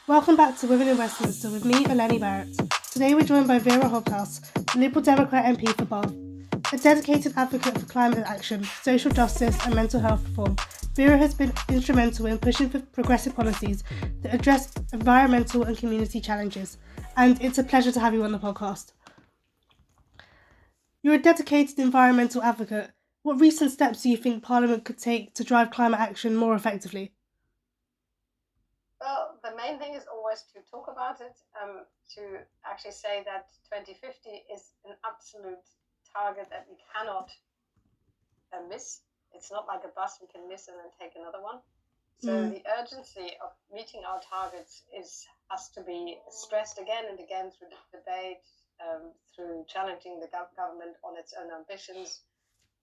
Welcome back to Women in Westminster with me, Eleni Barrett. Today we're joined by Wera Hobhouse, the Liberal Democrat MP for Bath. A dedicated advocate for climate action, social justice and mental health reform, Wera has been instrumental in pushing for progressive policies that address environmental and community challenges, and it's a pleasure to have you on the podcast. You're a dedicated environmental advocate. What recent steps do you think Parliament could take to drive climate action more effectively? Well, the main thing is always to talk about it, to actually say that 2050 is an absolute target that we cannot miss. It's not like a bus we can miss and then take another one. So the urgency of meeting our targets has to be stressed again and again through the debate, through challenging the government on its own ambitions,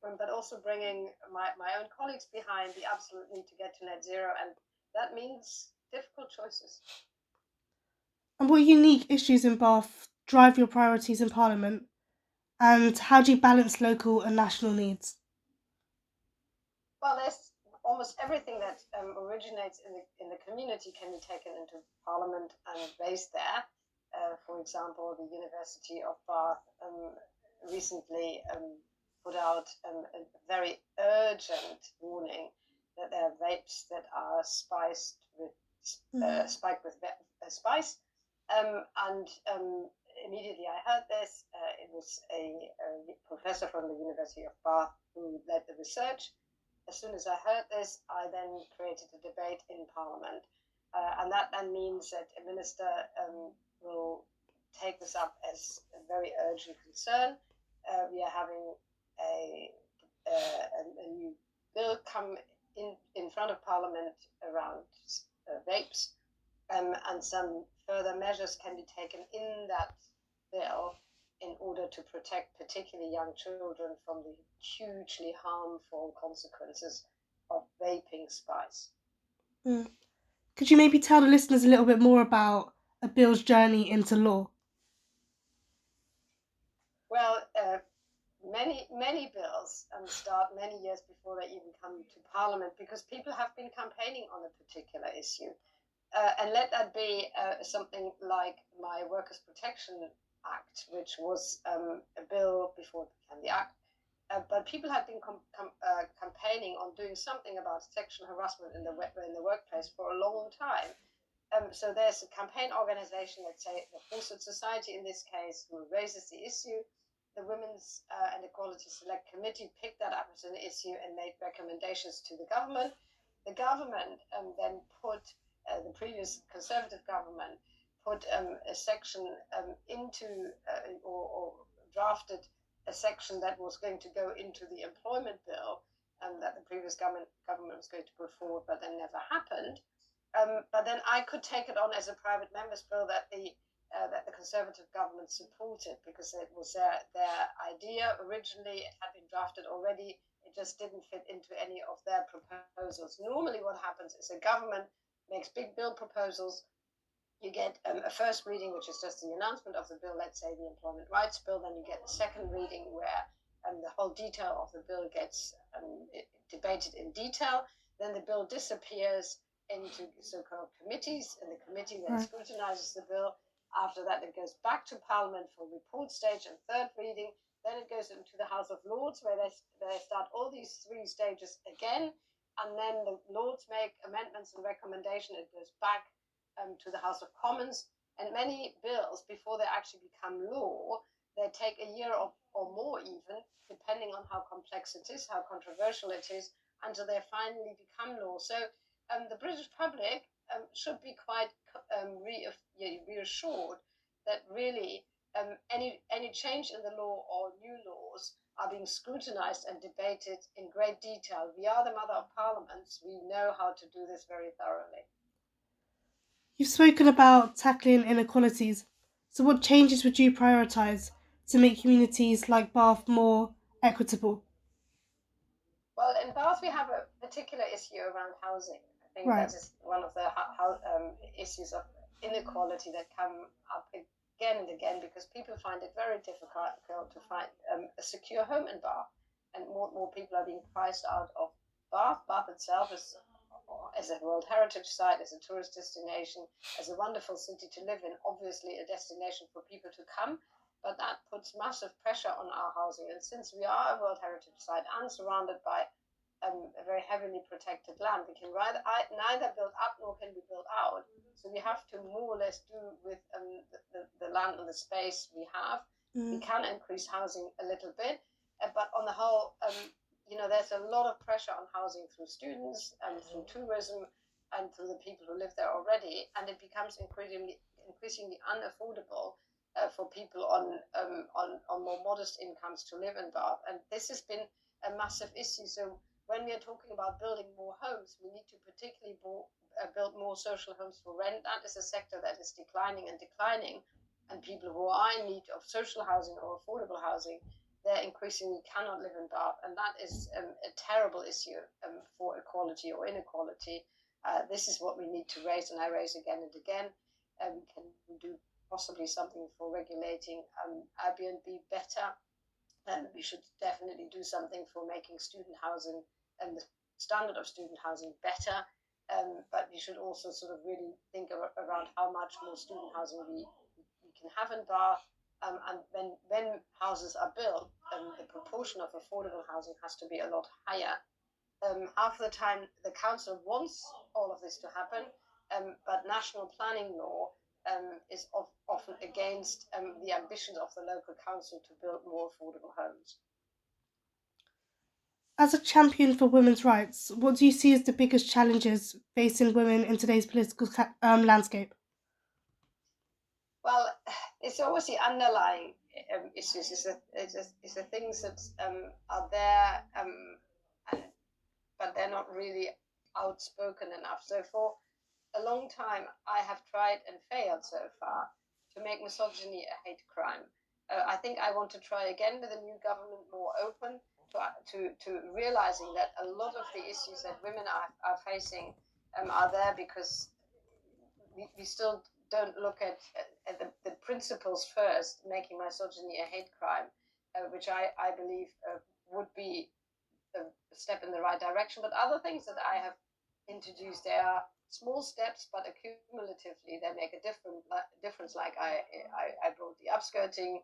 but also bringing my own colleagues behind the absolute need to get to net zero. And that means difficult choices. And what unique issues in Bath drive your priorities in Parliament? And how do you balance local and national needs? Well, there's almost everything that originates in the community can be taken into Parliament and raised there. For example, the University of Bath recently put out a very urgent warning that there are vapes that are spiked with spice. And immediately I heard this. It was a professor from the University of Bath who led the research. As soon as I heard this, I then created a debate in Parliament. And that then means that a minister will take this up as a very urgent concern. We are having a new bill come in front of Parliament around vapes, and some further measures can be taken in that bill in order to protect particularly young children from the hugely harmful consequences of vaping spice. Could you maybe tell the listeners a little bit more about a bill's journey into law? Well, many bills start many years before they even come to Parliament because people have been campaigning on a particular issue. And let that be something like my Workers' Protection Act, which was a bill before it became the Act. But people had been campaigning on doing something about sexual harassment in the workplace for a long time. So there's a campaign organization, let's say the Foresight Society in this case, who raises the issue. The Women's and Equality Select Committee picked that up as an issue and made recommendations to the government. The government then put the previous Conservative government put a section into or drafted a section that was going to go into the employment bill that the previous government was going to put forward, but then never happened. But then I could take it on as a private member's bill that the Conservative government supported because it was their idea originally. It had been drafted already. It just didn't fit into any of their proposals. Normally what happens is a government makes big bill proposals. You get a first reading, which is just the announcement of the bill, let's say the Employment Rights Bill. Then you get a second reading where the whole detail of the bill gets debated in detail. Then the bill disappears into so-called committees, and the committee then scrutinizes the bill. After that, it goes back to Parliament for report stage and third reading. Then it goes into the House of Lords, where they start all these three stages again. And then the Lords make amendments and recommendation. It goes back to the House of Commons. And many bills, before they actually become law, they take a year or more even, depending on how complex it is, how controversial it is, until they finally become law. So the British public should be quite reassured that really any change in the law or new laws are being scrutinized and debated in great detail. We are the mother of parliaments. We know how to do this very thoroughly. You've spoken about tackling inequalities. So, what changes would you prioritise to make communities like Bath more equitable? Well, in Bath, we have a particular issue around housing. I think that is one of the issues of inequality that come up again and again because people find it very difficult to find a secure home in Bath, and more people are being priced out of Bath. Bath itself is as a World Heritage Site, as a tourist destination, as a wonderful city to live in, obviously a destination for people to come, but that puts massive pressure on our housing. And since we are a World Heritage Site and surrounded by a very heavily protected land, we can neither build up nor can we build out. So we have to more or less do with the land and the space we have. We can increase housing a little bit, but on the whole, there's a lot of pressure on housing through students and through tourism and through the people who live there already, and it becomes increasingly unaffordable for people on more modest incomes to live in Bath. And this has been a massive issue. So when we are talking about building more homes, we need to particularly build more social homes for rent. That is a sector that is declining, and people who are in need of social housing or affordable housing, they increasingly cannot live in Bath, and that is a terrible issue for equality or inequality. This is what we need to raise, and I raise again and again. We can do possibly something for regulating Airbnb better, and we should definitely do something for making student housing and the standard of student housing better. But we should also sort of really think around how much more student housing we can have in Bath. And when houses are built, the proportion of affordable housing has to be a lot higher. Half the time, the council wants all of this to happen, but national planning law is often against the ambitions of the local council to build more affordable homes. As a champion for women's rights, what do you see as the biggest challenges facing women in today's political landscape? Well, it's always the underlying issues, is the things that are there, but they're not really outspoken enough. So for a long time, I have tried and failed so far to make misogyny a hate crime. I think I want to try again with the new government, more open to realizing that a lot of the issues that women are facing are there because we still don't look at the principles first, making misogyny a hate crime, which I believe would be a step in the right direction. But other things that I have introduced, they are small steps, but accumulatively they make a difference. Like I brought the upskirting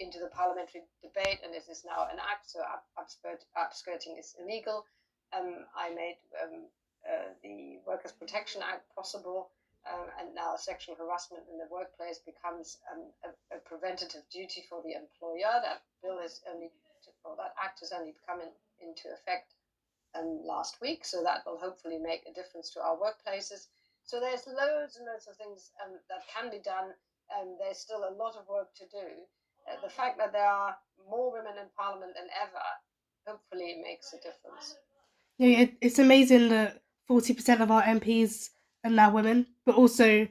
into the parliamentary debate, and it is now an act, so upskirting is illegal. I made the Workers' Protection Act possible, and now sexual harassment in the workplace becomes a preventative duty for the employer. That act has only come into effect last week, so that will hopefully make a difference to our workplaces. So there's loads and loads of things that can be done. There's still a lot of work to do. The fact that there are more women in Parliament than ever hopefully makes a difference. Yeah, it's amazing that 40% of our MPs are now women, but also,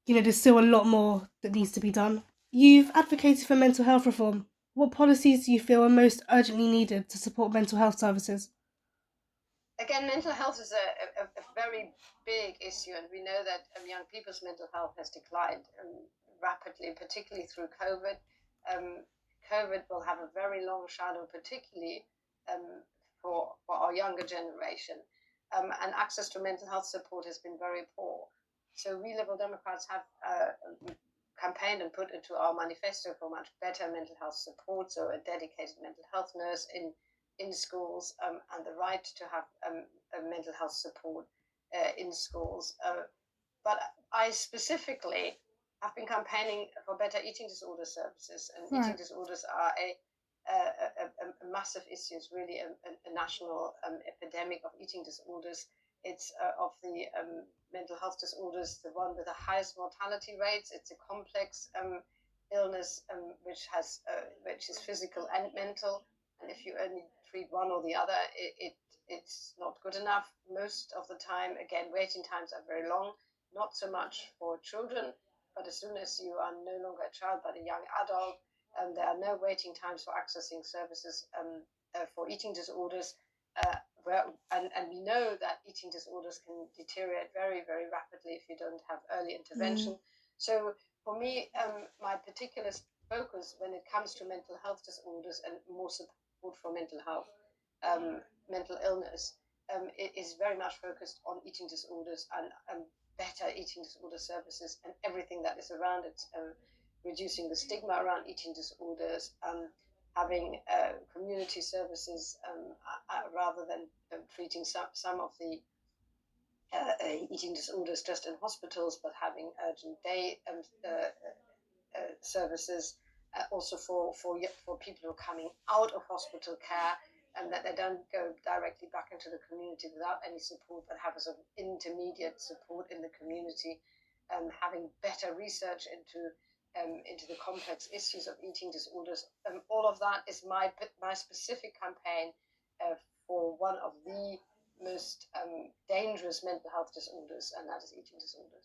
there's still a lot more that needs to be done. You've advocated for mental health reform. What policies do you feel are most urgently needed to support mental health services? Again, mental health is a very big issue, and we know that young people's mental health has declined rapidly, particularly through COVID. COVID will have a very long shadow, particularly for our younger generation, and access to mental health support has been very poor. So we Liberal Democrats have campaigned and put into our manifesto for much better mental health support, so a dedicated mental health nurse in schools, and the right to have mental health support in schools. But I specifically have been campaigning for better eating disorder services, and eating disorders are a massive issue. It's really a national epidemic of eating disorders. It's of the mental health disorders, the one with the highest mortality rates. It's a complex illness which is physical and mental. And if you only treat one or the other, it's not good enough. Most of the time, again, waiting times are very long. Not so much for children, but as soon as you are no longer a child but a young adult, there are no waiting times for accessing services for eating disorders. And we know that eating disorders can deteriorate very, very rapidly if you don't have early intervention. So for me, my particular focus when it comes to mental health disorders and more support for mental health, mental illness, is very much focused on eating disorders and better eating disorder services and everything that is around it, reducing the stigma around eating disorders, having community services rather than treating some of the eating disorders just in hospitals, but having urgent day services also for people who are coming out of hospital care, and that they don't go directly back into the community without any support, but have a sort of intermediate support in the community, having better research into the complex issues of eating disorders. All of that is my specific campaign for one of the most dangerous mental health disorders, and that is eating disorders.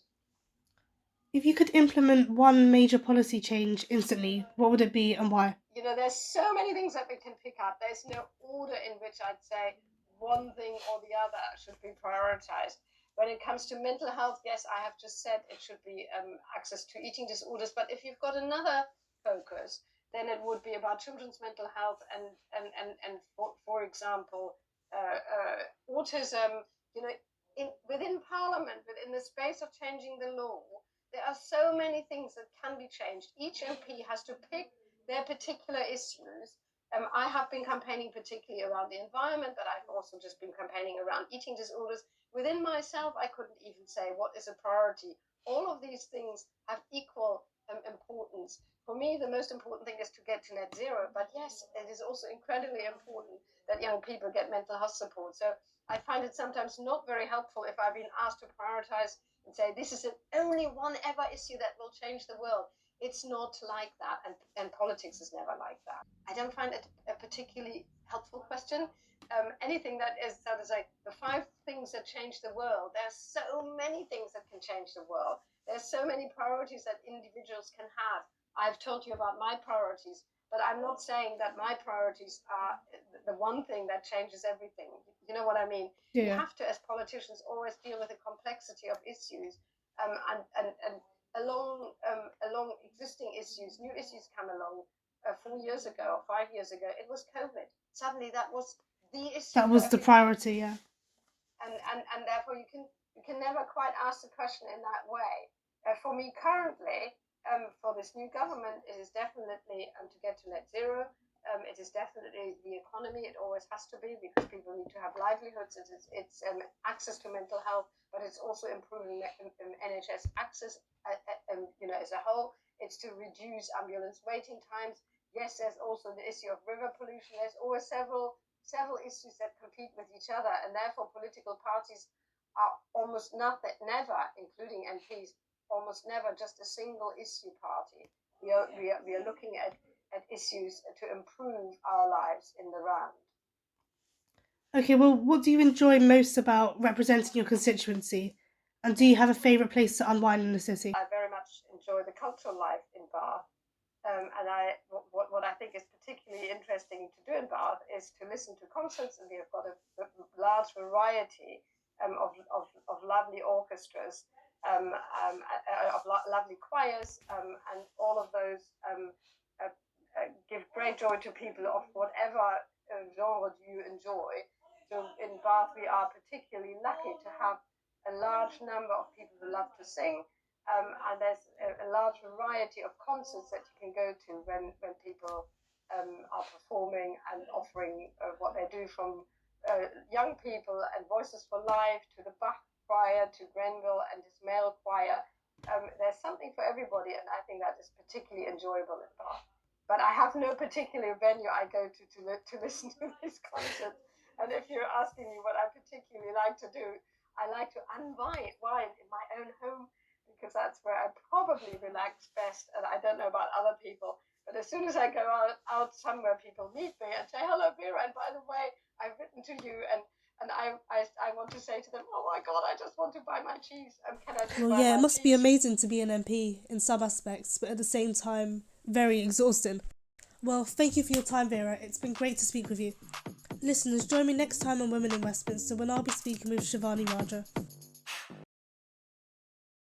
If you could implement one major policy change instantly, what would it be and why? You know, there's so many things that we can pick up. There's no order in which I'd say one thing or the other should be prioritized. When it comes to mental health, yes, I have just said it should be access to eating disorders. But if you've got another focus, then it would be about children's mental health and for example, autism. You know, within Parliament, within the space of changing the law, there are so many things that can be changed. Each MP has to pick their particular issues. I have been campaigning particularly around the environment, but I've also just been campaigning around eating disorders. Within myself, I couldn't even say what is a priority. All of these things have equal importance. For me, the most important thing is to get to net zero, but yes, it is also incredibly important that young people get mental health support. So I find it sometimes not very helpful if I've been asked to prioritize and say this is an only one ever issue that will change the world. It's not like that, and politics is never like that. I don't find it a particularly helpful question. Anything that is, so to say, the 5 things that change the world, there's so many things that can change the world. There's so many priorities that individuals can have. I've told you about my priorities, but I'm not saying that my priorities are the one thing that changes everything. You know what I mean? Yeah. You have to, as politicians, always deal with the complexity of issues, and along existing issues, new issues come along. 4 years ago or 5 years ago, it was COVID. Suddenly, that was the issue. That was the priority, yeah. And therefore, you can never quite ask the question in that way. For me, currently, for this new government, it is definitely to get to net zero. It is definitely the economy. It always has to be, because people need to have livelihoods. It's access to mental health, but it's also improving NHS access, as a whole. It's to reduce ambulance waiting times. Yes, there's also the issue of river pollution. There's always several issues that compete with each other, and therefore political parties are almost never, including MPs, almost never just a single issue party. We are looking at issues to improve our lives in the round. Okay, well, what do you enjoy most about representing your constituency? And do you have a favourite place to unwind in the city? I very much enjoy the cultural life in Bath. And what I think is particularly interesting to do in Bath is to listen to concerts, and we have got a large variety of lovely orchestras, of lovely choirs, and all of those give great joy to people of whatever genre you enjoy. So in Bath, we are particularly lucky to have a large number of people who love to sing. And there's a large variety of concerts that you can go to when people are performing and offering what they do, from young people and Voices for Life to the Bach Choir to Grenville and his male choir. There's something for everybody, and I think that is particularly enjoyable in Bath. But I have no particular venue I go to listen to these concerts. And if you're asking me what I particularly like to do, I like to unwind in my own home, because that's where I probably relax best. And I don't know about other people, but as soon as I go out somewhere, people meet me and say, "Hello, Wera, and by the way, I've written to you," and I want to say to them, "Oh my God, I just want to buy my cheese. Can I just buy my cheese?" Well, yeah, it must be amazing to be an MP in some aspects, but at the same time, very exhausting. Well, thank you for your time, Wera. It's been great to speak with you. Listeners, join me next time on Women in Westminster, when I'll be speaking with Shivani Raja.